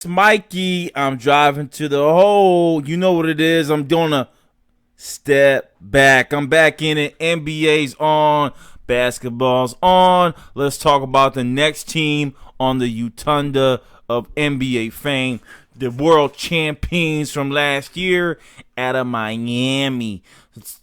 It's Mikey. I'm driving to the hole. You know what it is. I'm doing a step back. I'm back in it. NBA's on. Basketball's on. Let's talk about the next team on the Utunda of NBA fame. The world champions from last year out of Miami.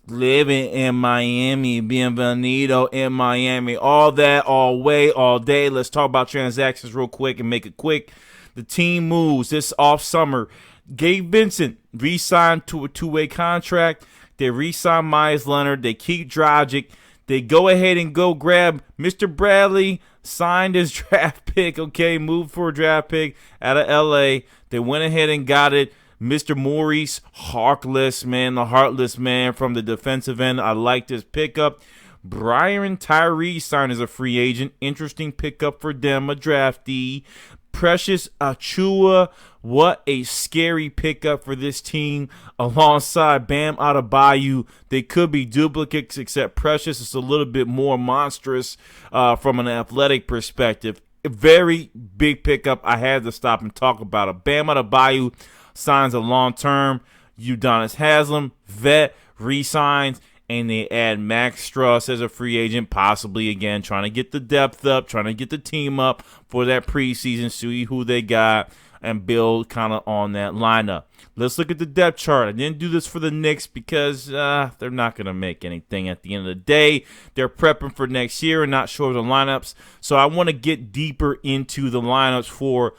Living in Miami. Bienvenido in Miami. All that, all way, all day. Let's talk about transactions real quick and make it quick. The team moves this off summer. Gabe Vincent re-signed to a two-way contract. They re-signed Meyers Leonard. They keep Dragic. They go ahead and go grab Mr. Bradley, signed his draft pick, okay, moved for a draft pick out of L.A. They went ahead and got it. Mr. Maurice Harkless, man, the heartless man from the defensive end. I like this pickup. Brian Tyree signed as a free agent. Interesting pickup for them, a draftee. Precious Achiuwa, what a scary pickup for this team alongside Bam Adebayo. They could be duplicates, except Precious is a little bit more monstrous from an athletic perspective. A very big pickup. I had to stop and talk about it. Bam Adebayo signs a long-term. Udonis Haslem, vet, re-signs. And they add Max Strus as a free agent, possibly again, trying to get the depth up, trying to get the team up for that preseason, see who they got, and build kind of on that lineup. Let's look at the depth chart. I didn't do this for the Knicks because they're not going to make anything at the end of the day. They're prepping for next year and not sure of the lineups. So I want to get deeper into the lineups for,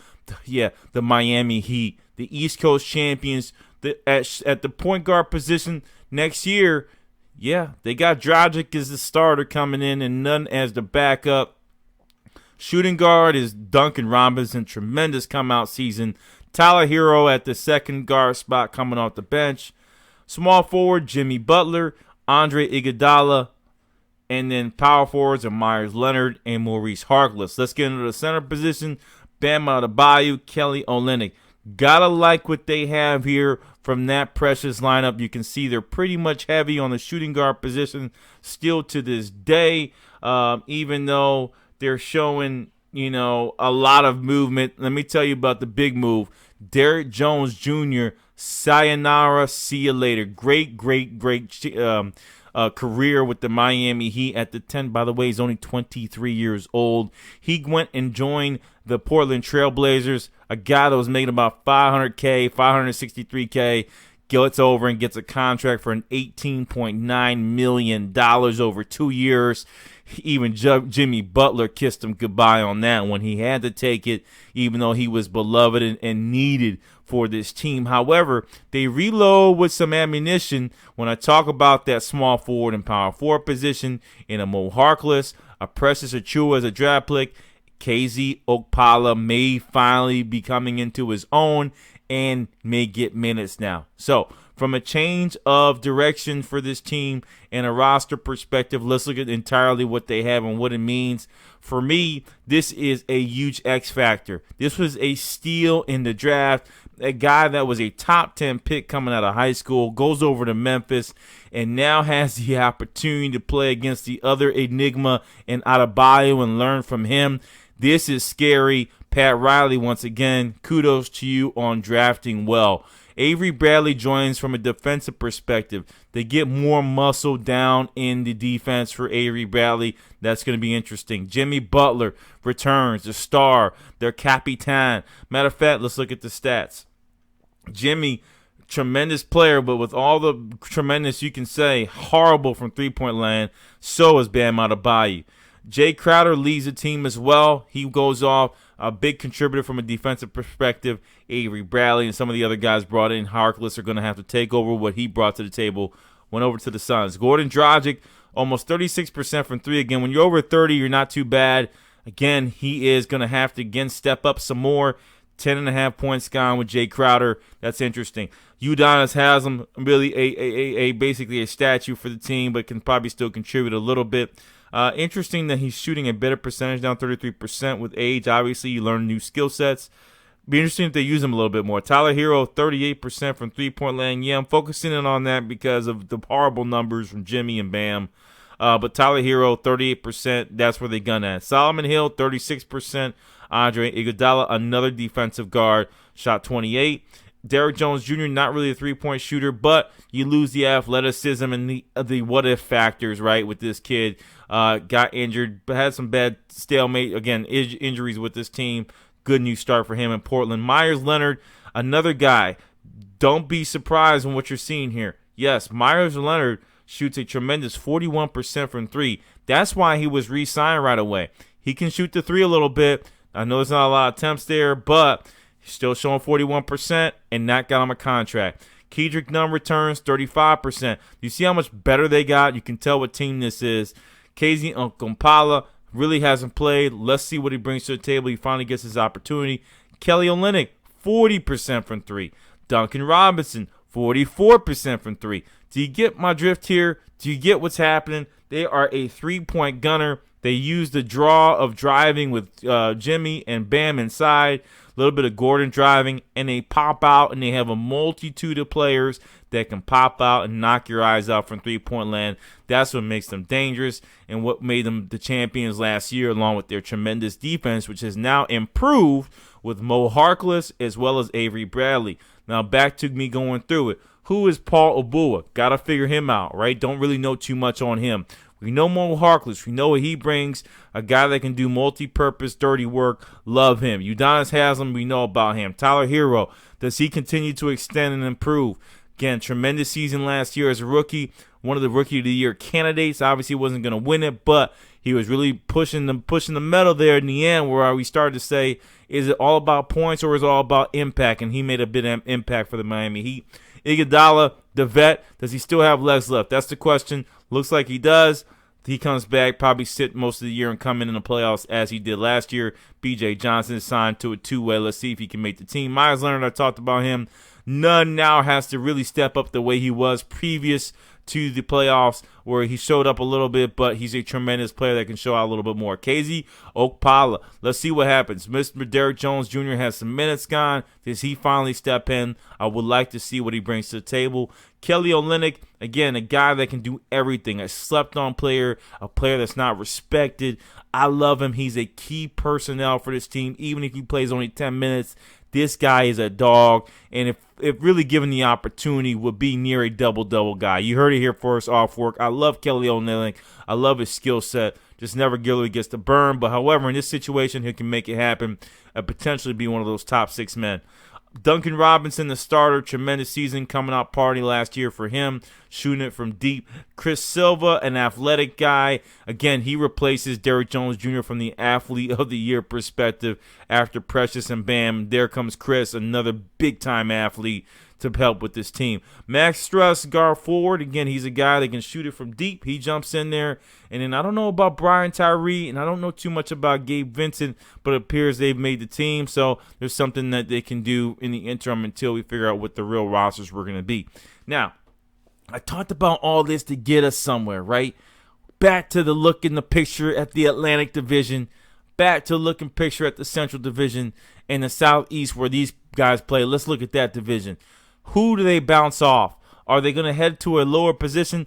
the Miami Heat, the East Coast champions. At the point guard position next year, they got Dragic as the starter coming in and none as the backup. Shooting guard is Duncan Robinson, tremendous come-out season. Tyler Hero at the second guard spot coming off the bench. Small forward, Jimmy Butler, Andre Iguodala, and then power forwards are Meyers Leonard and Maurice Harkless. Let's get into the center position. Bam Adebayo, Kelly Olynyk. Gotta like what they have here from that Precious lineup. You can see they're pretty much heavy on the shooting guard position still to this day, even though they're showing, a lot of movement. Let me tell you about the big move. Derrick Jones Jr., sayonara, see you later. Great career with the Miami Heat at the 10. By the way, he's only 23 years old. He went and joined the Portland Trail Blazers, a guy that was making about $500K, $563K, gets over and gets a contract for an $18.9 million over 2 years. Even Jimmy Butler kissed him goodbye on that one. He had to take it, even though he was beloved and needed for this team. However, they reload with some ammunition when I talk about that small forward and power forward position in a Mo Harkless, a Precious Achiuwa as a draft pick. KZ Okpala may finally be coming into his own and may get minutes now. So, from a change of direction for this team and a roster perspective, let's look at entirely what they have and what it means. For me, this is a huge X factor. This was a steal in the draft. A guy that was a top 10 pick coming out of high school goes over to Memphis and now has the opportunity to play against the other enigma in Adebayo and learn from him. This is scary. Pat Riley, once again, kudos to you on drafting well. Avery Bradley joins from a defensive perspective. They get more muscle down in the defense for Avery Bradley. That's going to be interesting. Jimmy Butler returns, the star, their capitan. Matter of fact, let's look at the stats. Jimmy, tremendous player, but with all the tremendous you can say, horrible from three-point land, so is Bam Adebayo. Jay Crowder leads the team as well. He goes off, a big contributor from a defensive perspective. Avery Bradley and some of the other guys brought in, Harkless, are going to have to take over what he brought to the table. Went over to the Suns. Gordon Dragic, almost 36% from three. Again, when you're over 30, you're not too bad. Again, he is going to have to, again, step up some more. 10.5 points gone with Jay Crowder. That's interesting. Udonis Haslem, really basically a statue for the team, but can probably still contribute a little bit. Interesting that he's shooting a better percentage, down 33% with age. Obviously, you learn new skill sets. Be interesting if they use him a little bit more. Tyler Hero, 38% from three-point land. Yeah, I'm focusing in on that because of the horrible numbers from Jimmy and Bam. But Tyler Hero, 38%. That's where they gun at. Solomon Hill, 36%. Andre Iguodala, another defensive guard, shot 28. Derrick Jones Jr., not really a three-point shooter, but you lose the athleticism and the what-if factors, right, with this kid. Got injured, but had some bad stalemate, again, injuries with this team. Good new start for him in Portland. Meyers Leonard, another guy. Don't be surprised in what you're seeing here. Yes, Meyers Leonard shoots a tremendous 41% from three. That's why he was re-signed right away. He can shoot the three a little bit. I know there's not a lot of attempts there, but he's still showing 41% and not got him a contract. Kendrick Nunn returns 35%. You see how much better they got? You can tell what team this is. KZ Iguodala really hasn't played. Let's see what he brings to the table. He finally gets his opportunity. Kelly Olynyk, 40% from three. Duncan Robinson, 44% from three. Do you get my drift here? Do you get what's happening? They are a three-point gunner. They use the draw of driving with Jimmy and Bam inside, a little bit of Gordon driving, and they pop out, and they have a multitude of players that can pop out and knock your eyes out from three-point land. That's what makes them dangerous and what made them the champions last year, along with their tremendous defense, which has now improved with Mo Harkless as well as Avery Bradley. Now back to me going through it. Who is Paul Obua? Got to figure him out, right? Don't really know too much on him. We know Mo Harkless. We know what he brings. A guy that can do multi-purpose, dirty work. Love him. Udonis Haslem, we know about him. Tyler Hero, does he continue to extend and improve? Again, tremendous season last year as a rookie. One of the Rookie of the Year candidates. Obviously, wasn't going to win it, but he was really pushing the metal there in the end where we started to say, is it all about points or is it all about impact? And he made a bit of impact for the Miami Heat. Iguodala, the vet, does he still have legs left? That's the question. Looks like he does. He comes back, probably sit most of the year and come in the playoffs as he did last year. B.J. Johnson is signed to a two-way. Let's see if he can make the team. Meyers Leonard, I talked about him. Nunn now has to really step up the way he was previous to the playoffs where he showed up a little bit, but he's a tremendous player that can show out a little bit more. KZ Okpala, let's see what happens. Mr. Derrick Jones Jr. has some minutes gone. Does he finally step in? I would like to see what he brings to the table. Kelly Olynyk, again, a guy that can do everything. A slept-on player, a player that's not respected. I love him. He's a key personnel for this team, even if he plays only 10 minutes. This guy is a dog, and if really given the opportunity, would be near a double-double guy. You heard it here first off work. I love Kelly Olynyk. I love his skill set. Just never really gets the burn. But, however, in this situation, he can make it happen and potentially be one of those top 6 men. Duncan Robinson, the starter, tremendous season coming out party last year for him, shooting it from deep. Chris Silva, an athletic guy. Again, he replaces Derrick Jones Jr. from the athlete of the year perspective after Precious and Bam. There comes Chris, another big-time athlete to help with this team. Max Struss, guard forward. Again, he's a guy that can shoot it from deep. He jumps in there. And then I don't know about Brian Tyree, and I don't know too much about Gabe Vincent, but it appears they've made the team. So there's something that they can do in the interim until we figure out what the real rosters were going to be. Now, I talked about all this to get us somewhere, right? Back to the look in the picture at the Atlantic Division. Back to the looking picture at the Central Division and the Southeast where these guys play. Let's look at that division. Who do they bounce off? Are they going to head to a lower position?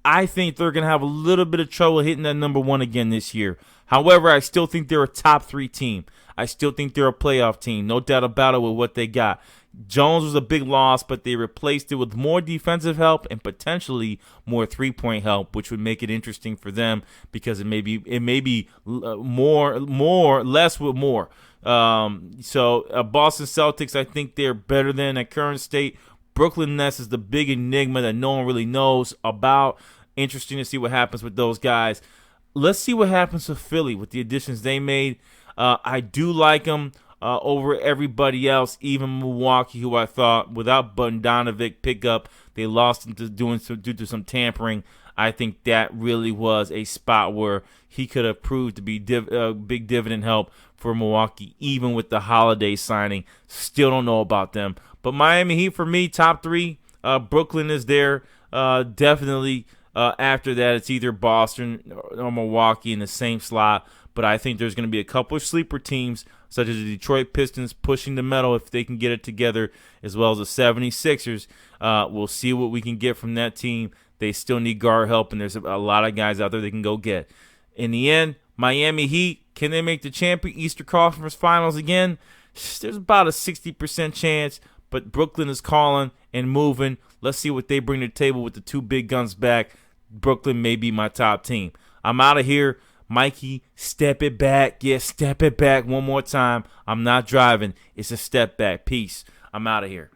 I think they're going to have a little bit of trouble hitting that number 1 again this year. However, I still think they're a top 3 team. I still think they're a playoff team. No doubt about it with what they got. Jones was a big loss, but they replaced it with more defensive help and potentially more three-point help, which would make it interesting for them because it may be more less with more. So Boston Celtics, I think they're better than at current state. Brooklyn Nets is the big enigma that no one really knows about. Interesting to see what happens with those guys. Let's see what happens with Philly with the additions they made. I do like them over everybody else, even Milwaukee, who I thought without Bogdanovic pickup, they lost due to some tampering. I think that really was a spot where he could have proved to be big dividend help for Milwaukee, even with the Holiday signing. Still don't know about them. But Miami Heat, for me, top 3. Brooklyn is there. Definitely after that, it's either Boston or Milwaukee in the same slot. But I think there's going to be a couple of sleeper teams, such as the Detroit Pistons pushing the metal if they can get it together, as well as the 76ers. We'll see what we can get from that team. They still need guard help, and there's a lot of guys out there they can go get. In the end, Miami Heat, can they make the Eastern Conference Finals again? there's about a 60% chance, but Brooklyn is calling and moving. Let's see what they bring to the table with the two big guns back. Brooklyn may be my top team. I'm out of here. Mikey, step it back. Yeah, step it back one more time. I'm not driving. It's a step back. Peace. I'm out of here.